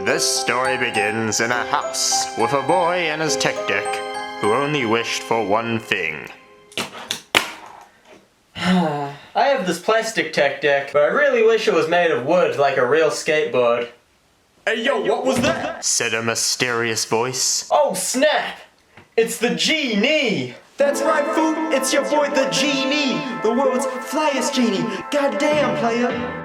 This story begins in a house with a boy and his tech deck who only wished for one thing. I have this plastic tech deck, but I really wish it was made of wood like a real skateboard. Hey yo, what was that? Said a mysterious voice. Oh snap! It's the genie! That's right, fool. It's your boy, the genie, the world's flyest genie. Goddamn, player.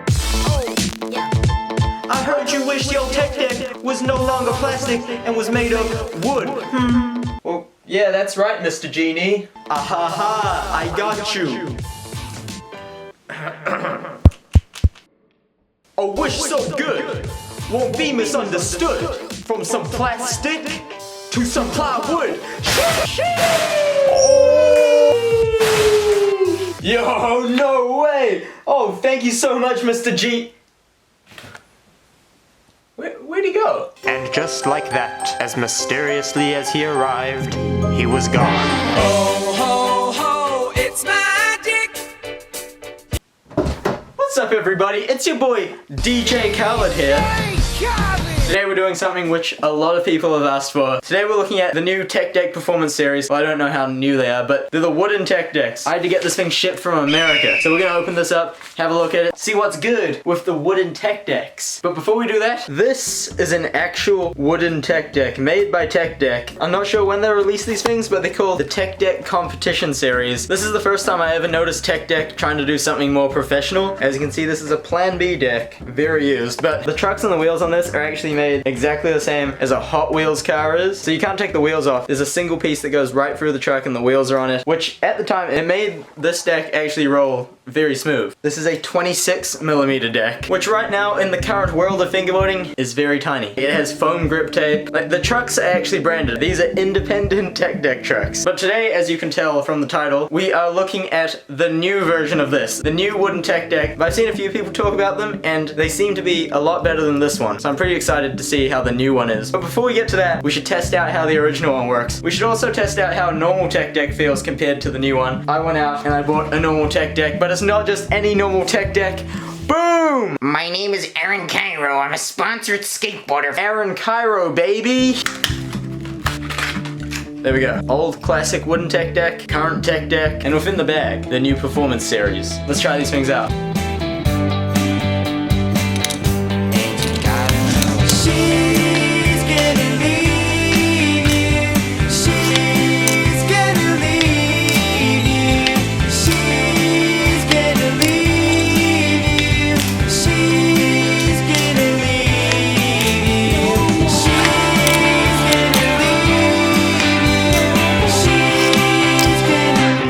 I heard you wish your tech deck was no longer plastic and was made of wood. Well, yeah, that's right, Mr. Genie. Ahaha, I got you. A wish so good won't be misunderstood. From some plastic to some plywood. Yo, no way! Oh, thank you so much, Mr. G. Where'd he go? And just like that, as mysteriously as he arrived, he was gone. Ho, ho, ho, it's magic! What's up, everybody? It's your boy, DJ Khaled here. Today we're doing something which a lot of people have asked for. Today we're looking at the new Tech Deck Performance Series. Well, I don't know how new they are, but they're the wooden tech decks. I had to get this thing shipped from America. So we're gonna open this up, have a look at it, see what's good with the wooden tech decks. But before we do that, this is an actual wooden tech deck made by Tech Deck. I'm not sure when they released these things, but they're called the Tech Deck Competition Series. This is the first time I ever noticed Tech Deck trying to do something more professional. As you can see, this is a Plan B deck, very used. But the trucks and the wheels on this are actually made exactly the same as a Hot Wheels car is. So you can't take the wheels off. There's a single piece that goes right through the truck and the wheels are on it, which at the time, it made this deck actually roll very smooth. This is a 26mm deck, which right now in the current world of fingerboarding is very tiny. It has foam grip tape. Like, the trucks are actually branded. These are independent Tech Deck trucks. But today, as you can tell from the title, we are looking at the new version of this, the new wooden Tech Deck. I've seen a few people talk about them and they seem to be a lot better than this one. So I'm pretty excited to see how the new one is. But before we get to that, we should test out how the original one works. We should also test out how a normal Tech Deck feels compared to the new one. I went out and I bought a normal Tech Deck, but it's not just any normal Tech Deck. Boom! My name is Aaron Cairo. I'm a sponsored skateboarder. Aaron Cairo, baby! There we go. Old classic wooden Tech Deck, current Tech Deck, and within the bag, the new Performance Series. Let's try these things out.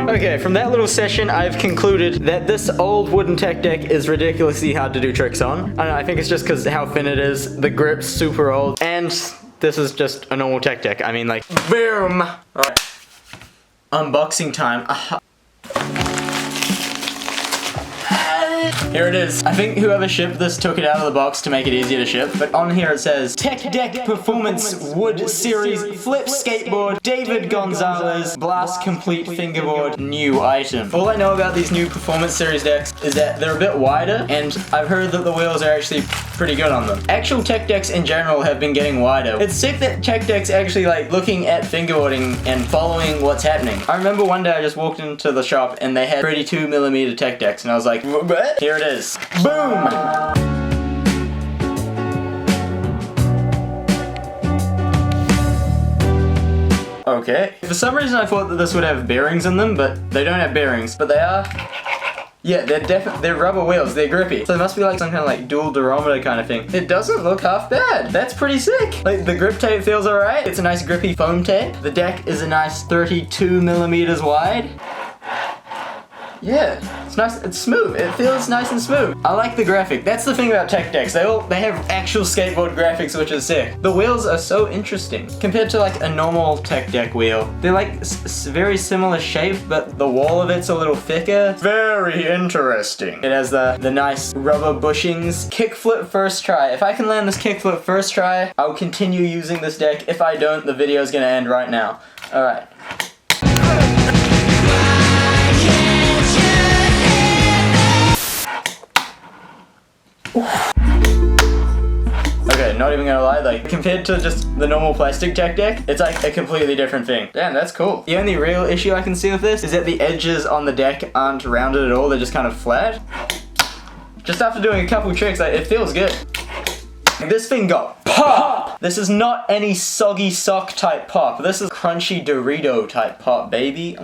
Okay, from that little session, I've concluded that this old wooden Tech Deck is ridiculously hard to do tricks on. I don't know, I think it's just because how thin it is, the grip's super old, and this is just a normal Tech Deck. I mean, like, boom! Alright. Unboxing time. Here it is. I think whoever shipped this took it out of the box to make it easier to ship, but on here it says Tech Deck Performance Wood Series Flip Skateboard David Gonzalez Blast Complete Fingerboard New Item. All I know about these new Performance Series decks is that they're a bit wider, and I've heard that the wheels are actually pretty good on them. Actual Tech Decks in general have been getting wider. It's sick that Tech Decks actually like looking at fingerboarding and following what's happening. I remember one day I just walked into the shop and they had 32mm Tech Decks and I was like, what? Here it is. Boom! Okay. For some reason I thought that this would have bearings in them, but they don't have bearings. But they are... Yeah, they're rubber wheels, they're grippy. So they must be like some kind of like dual durometer kind of thing. It doesn't look half bad. That's pretty sick. Like the grip tape feels alright. It's a nice grippy foam tape. The deck is a nice 32mm wide. Yeah, it's nice, it's smooth. It feels nice and smooth. I like the graphic. That's the thing about Tech Decks. They have actual skateboard graphics, which is sick. The wheels are so interesting. Compared to like a normal Tech Deck wheel, they're like very similar shape, but the wall of it's a little thicker. Very interesting. It has the nice rubber bushings. Kickflip first try. If I can land this kickflip first try, I'll continue using this deck. If I don't, the video is gonna end right now. All right. Okay, not even gonna lie, like, compared to just the normal plastic tech deck, it's like a completely different thing. Damn, that's cool. The only real issue I can see with this is that the edges on the deck aren't rounded at all, they're just kind of flat. Just after doing a couple tricks, like, it feels good. This thing got pop! This is not any soggy sock type pop. This is crunchy Dorito type pop, baby.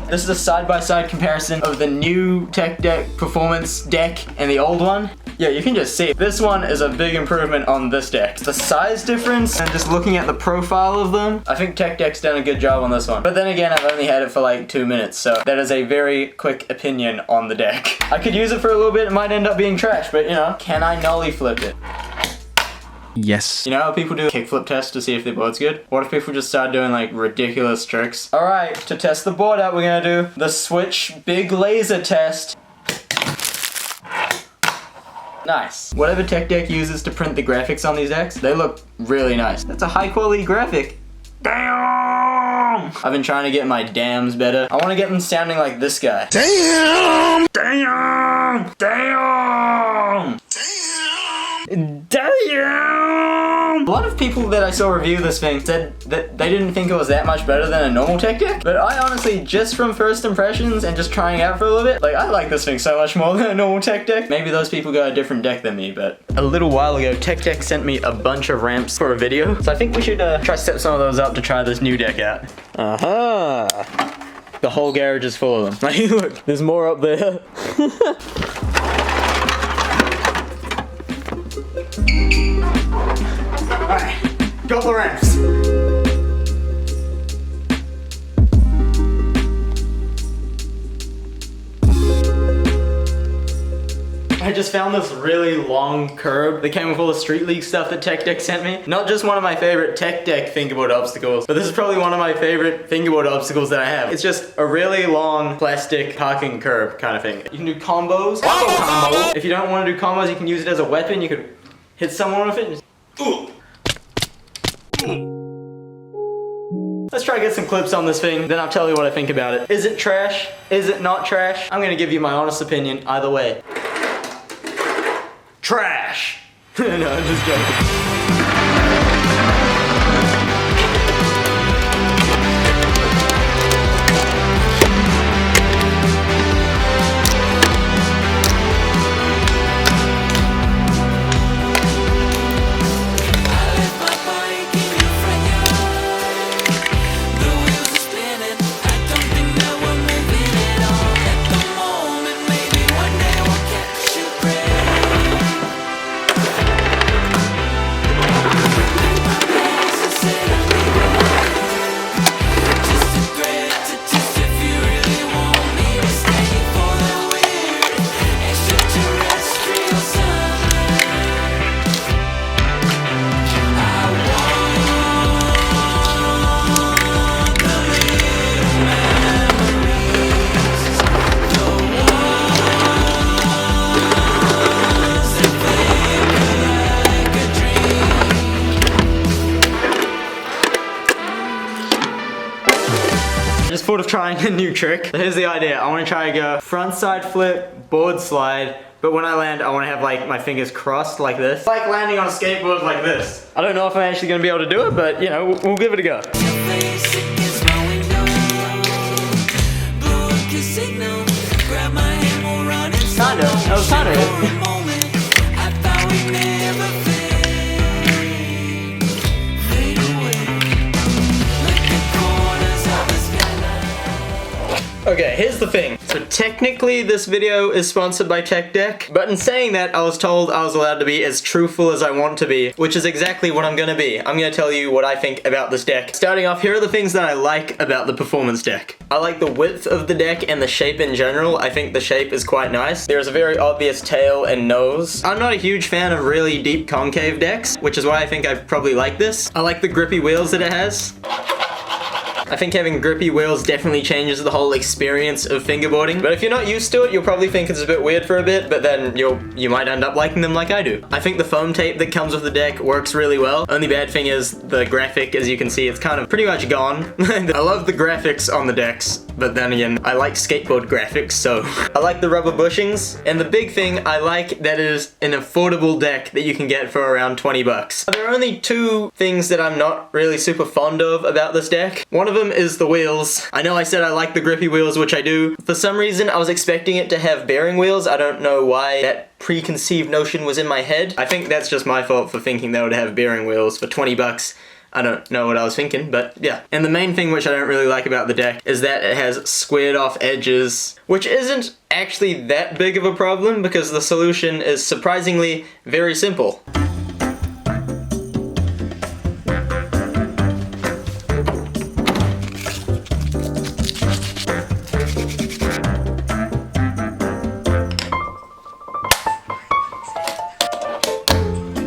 This is a side-by-side comparison of the new Tech Deck Performance deck and the old one. Yeah, you can just see this one is a big improvement on this deck. The size difference and just looking at the profile of them, I think Tech Deck's done a good job on this one. But then again, I've only had it for like 2 minutes, so that is a very quick opinion on the deck. I could use it for a little bit, it might end up being trash, but you know, can I nollie flip it? Yes. You know how people do a kickflip test to see if their board's good? What if people just start doing like ridiculous tricks? Alright, to test the board out, we're gonna do the Switch Big Laser test. Nice. Whatever Tech Deck uses to print the graphics on these decks, they look really nice. That's a high quality graphic. Damn! I've been trying to get my dams better. I want to get them sounding like this guy. Damn! Damn! Damn! Damn! Damn! A lot of people that I saw review this thing said that they didn't think it was that much better than a normal Tech Deck, but I honestly, just from first impressions and just trying it out for a little bit, like, I like this thing so much more than a normal Tech Deck. Maybe those people got a different deck than me, but a little while ago, Tech Deck sent me a bunch of ramps for a video, so I think we should try to set some of those up to try this new deck out. The whole garage is full of them. Like, look, there's more up there. Alright, got the ramps. I just found this really long curb that came with all the Street League stuff that Tech Deck sent me. Not just one of my favorite Tech Deck fingerboard obstacles, but this is probably one of my favorite fingerboard obstacles that I have. It's just a really long plastic parking curb kind of thing. You can do combos. Combo. If you don't want to do combos, you can use it as a weapon. You could hit someone with it and just, ooh. Let's try to get some clips on this thing, then I'll tell you what I think about it. Is it trash? Is it not trash? I'm gonna give you my honest opinion either way. Trash! No, I'm just joking. Just thought of trying a new trick. So here's the idea. I want to try to go front side flip, board slide, but when I land, I want to have like my fingers crossed like this. Like landing on a skateboard like this. I don't know if I'm actually going to be able to do it, but you know, we'll give it a go. Kinda. That was kinda it. Okay, here's the thing. So technically this video is sponsored by Tech Deck, but in saying that, I was told I was allowed to be as truthful as I want to be, which is exactly what I'm gonna be. I'm gonna tell you what I think about this deck. Starting off, here are the things that I like about the performance deck. I like the width of the deck and the shape in general. I think the shape is quite nice. There's a very obvious tail and nose. I'm not a huge fan of really deep concave decks, which is why I think I probably like this. I like the grippy wheels that it has. I think having grippy wheels definitely changes the whole experience of fingerboarding. But if you're not used to it, you'll probably think it's a bit weird for a bit, but then you might end up liking them like I do. I think the foam tape that comes with the deck works really well. Only bad thing is the graphic, as you can see, it's kind of pretty much gone. I love the graphics on the decks. but then again, I like skateboard graphics, so I like the rubber bushings. And the big thing I like that is an affordable deck that you can get for around 20 bucks. There are only two things that I'm not really super fond of about this deck. One of them is the wheels. I know I said I like the grippy wheels, which I do. For some reason, I was expecting it to have bearing wheels. I don't know why that preconceived notion was in my head. I think that's just my fault for thinking they would have bearing wheels for 20 bucks. I don't know what I was thinking, but yeah. And the main thing which I don't really like about the deck is that it has squared off edges, which isn't actually that big of a problem because the solution is surprisingly very simple.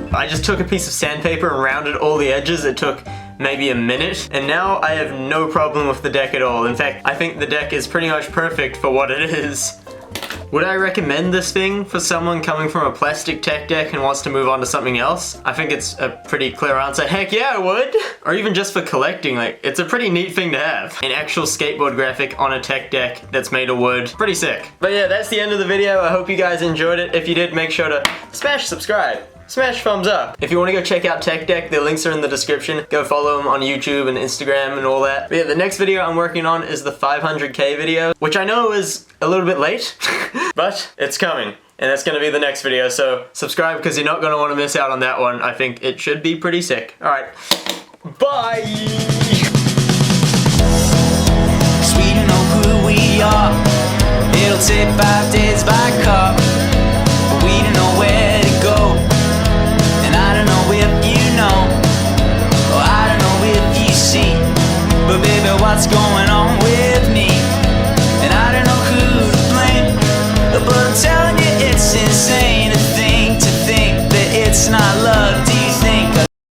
I just took a piece of sandpaper and rounded all the edges. It took maybe a minute, and now I have no problem with the deck at all. In fact, I think the deck is pretty much perfect for what it is. Would I recommend this thing for someone coming from a plastic tech deck and wants to move on to something else? I think it's a pretty clear answer. Heck yeah, I would! Or even just for collecting, like, it's a pretty neat thing to have. An actual skateboard graphic on a tech deck that's made of wood. Pretty sick. But yeah, that's the end of the video. I hope you guys enjoyed it. If you did, make sure to smash subscribe. Smash thumbs up. If you want to go check out Tech Deck, the links are in the description. Go follow them on YouTube and Instagram and all that. But yeah, the next video I'm working on is the 500K video, which I know is a little bit late, but it's coming. And that's gonna be the next video, so subscribe because you're not gonna want to miss out on that one. I think it should be pretty sick. Alright, bye! Sweden know who we are. It'll take 5 days by car.